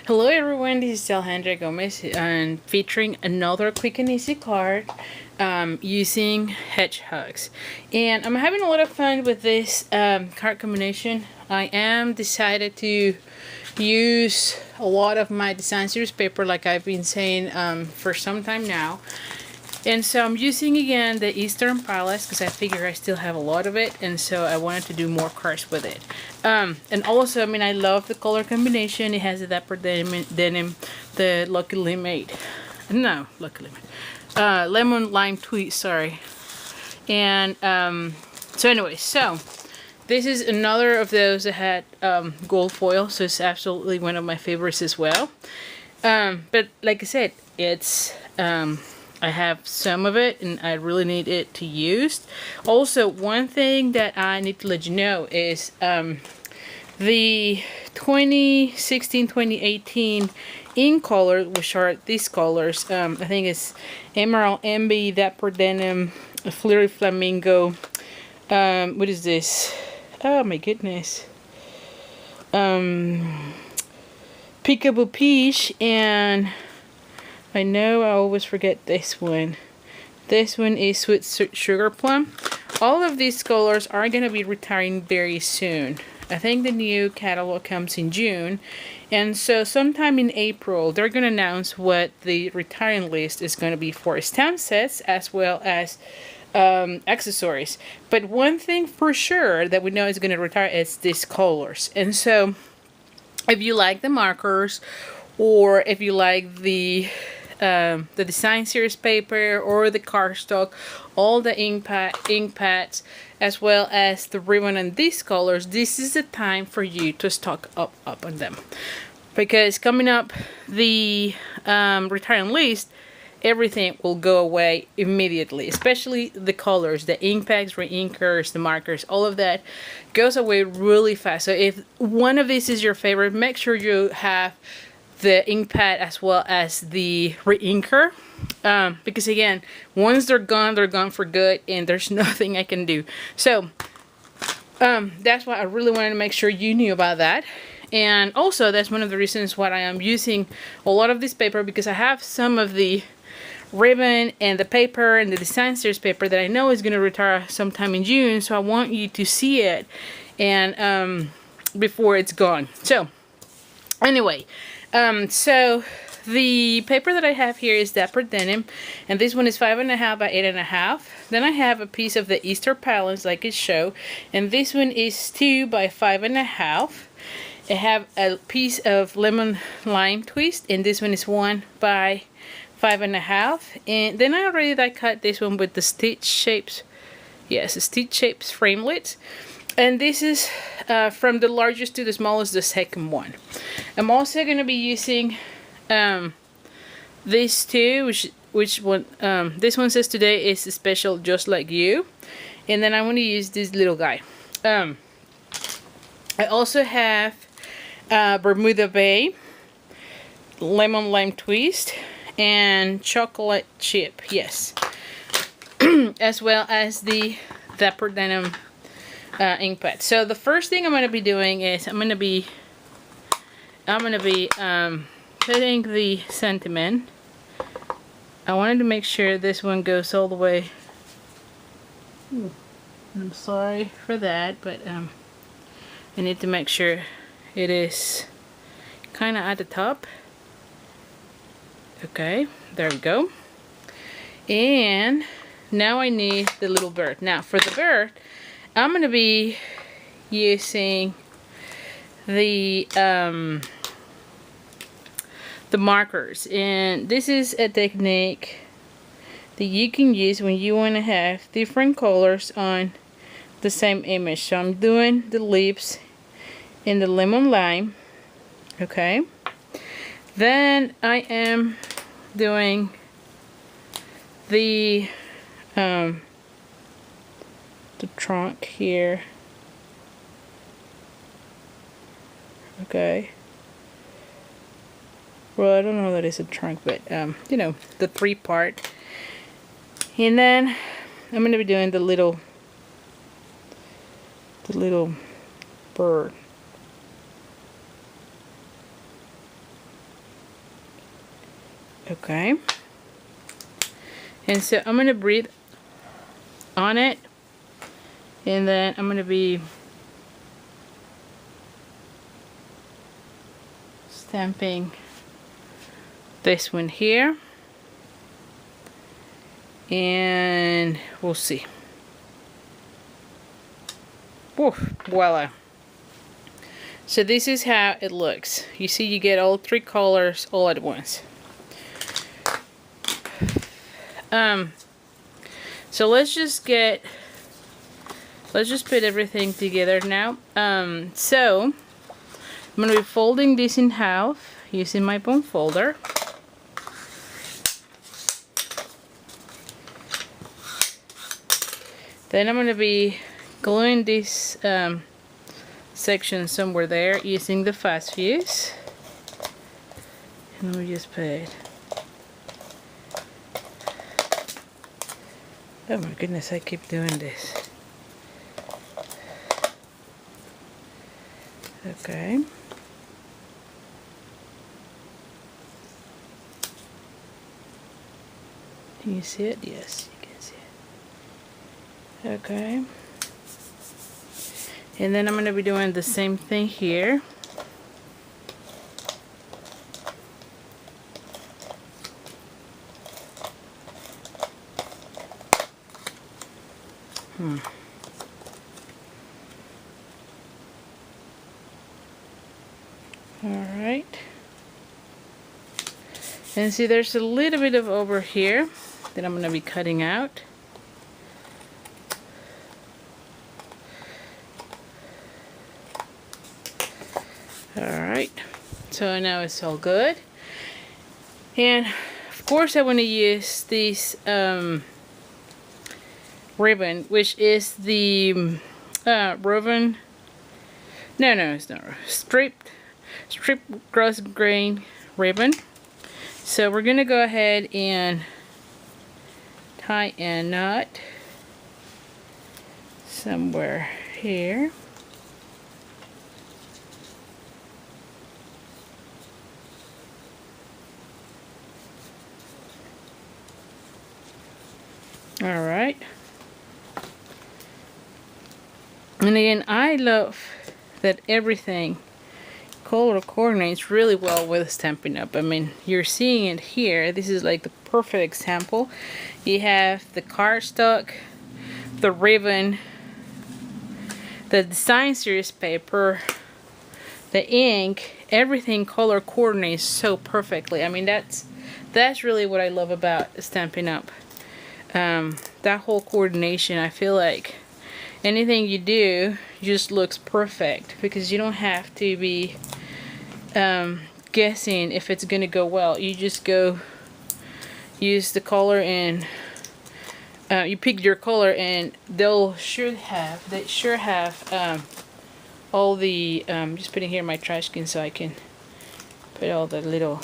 Hello everyone, this is Alejandra Gomez and featuring another quick and easy card using hedgehogs. And I'm having a lot of fun with this card combination. I am decided to use a lot of my design series paper like I've been saying for some time now. And so I'm using again the Eastern Palace because I figure I still have a lot of it, and so I wanted to do more cards with it. And also, I mean, I love the color combination. It has the Dapper Denim, the Lucky Lemonade. No, Lucky Lemonade. Lemon Lime Tweet, sorry. And so anyway, so this is another of those that had gold foil, so it's absolutely one of my favorites as well. But like I said, it's I have some of it and I really need it to use. Also, one thing that I need to let you know is the 2016-2018 in color, which are these colors. I think it's Emerald Envy, Dapper Denim, Flirty Flamingo. What is this? Oh my goodness. Peekaboo Peach, and I know I always forget this one. This one is Sweet Sugar Plum. All of these colors are going to be retiring very soon. I think the new catalog comes in June. And so sometime in April, they're going to announce what the retiring list is going to be for stamp sets as well as accessories. But one thing for sure that we know is going to retire is these colors. And so if you like the markers, or if you like the design series paper or the cardstock, all the ink pads, as well as the ribbon and these colors, this is the time for you to stock up on them. Because coming up the return list, everything will go away immediately, especially the colors, the ink packs, reinkers, the markers, all of that goes away really fast. So if one of these is your favorite, make sure you have the ink pad as well as the reinker, because again, once they're gone for good, and there's nothing I can do. So that's why I really wanted to make sure you knew about that. And also that's one of the reasons why I am using a lot of this paper, because I have some of the ribbon and the paper and the design series paper that I know is going to retire sometime in June, so I want you to see it and before it's gone. So anyway, so the paper that I have here is Dapper Denim, and this one is 5.5 by 8.5. Then I have a piece of the Easter Palace like it show, and this one is 2 by 5.5. I have a piece of Lemon Lime Twist, and this one is 1 by 5.5. And then I already die cut this one with the Stitch Shapes. Yes, the Stitch Shapes framelits. And this is from the largest to the smallest, the second one. I'm also going to be using these two, which one, this one says today is special just like you. And then I'm going to use this little guy. I also have Bermuda Bay, Lemon Lime Twist, and Chocolate Chip, yes. As well as the Dapper Denim ink pad. So the first thing I'm going to be doing is I'm going to be putting the sentiment. I wanted to make sure this one goes all the way. I'm sorry for that, but I need to make sure it is kind of at the top. Okay, there we go. And now I need the little bird. Now for the bird, I'm going to be using the markers, and this is a technique that you can use when you want to have different colors on the same image. So I'm doing the lips in the lemon lime, okay. Then I am doing the trunk here, okay. Well, I don't know that it's a trunk, but you know, the 3-part. And then I'm going to be doing the little bird. Okay. And so I'm going to breathe on it. And then I'm going to be stamping this one here. And we'll see. Woof, voila. So this is how it looks. You see, you get all three colors all at once. So let's just put everything together now. So I'm going to be folding this in half using my bone folder. Then I'm going to be gluing this section somewhere there using the fast fuse. And let me just put, oh my goodness, I keep doing this. Okay. Can you see it? Yes, you can see it. Okay. And then I'm going to be doing the same thing here. Alright. And see, there's a little bit of over here that I'm going to be cutting out. Alright, so now it's all good. And of course I want to use this ribbon, which is the woven, no it's not, strip cross grain ribbon. So we're going to go ahead and tie a knot somewhere here. Alright. And again, I love that everything color coordinates really well with Stampin' Up. I mean, you're seeing it here. This is like the perfect example. You have the cardstock, the ribbon, the design series paper, the ink, everything color coordinates so perfectly. I mean, that's really what I love about Stampin' Up. That whole coordination, I feel like anything you do just looks perfect because you don't have to be guessing if it's gonna go well. You just go use the color and you pick your color, and they sure have all the just putting here my trash can so I can put all the little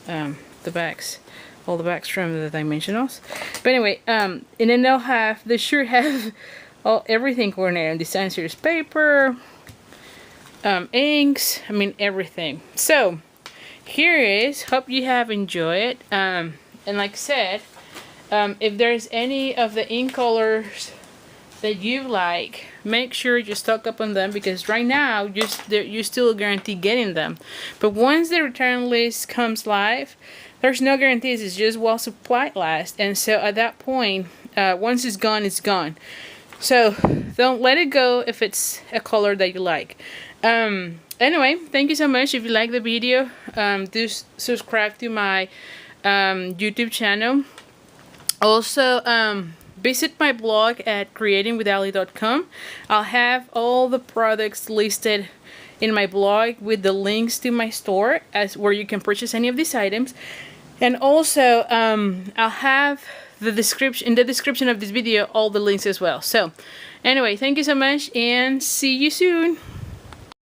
the backs, all the backs from the dimensionals. But anyway, and then they sure have everything coordinated on design series paper, inks, I mean everything. So here is, hope you have enjoyed. And like I said, if there's any of the ink colors that you like, make sure you stock up on them, because right now you still guarantee getting them. But once the return list comes live, there's no guarantees. It's just while supply lasts. And so at that point, once it's gone, it's gone. So don't let it go if it's a color that you like. Anyway, thank you so much. If you like the video, do subscribe to my YouTube channel. Also, visit my blog at creatingwithali.com. I'll have all the products listed in my blog with the links to my store where you can purchase any of these items. And also, I'll have in the description of this video all the links as well. So anyway, thank you so much and see you soon.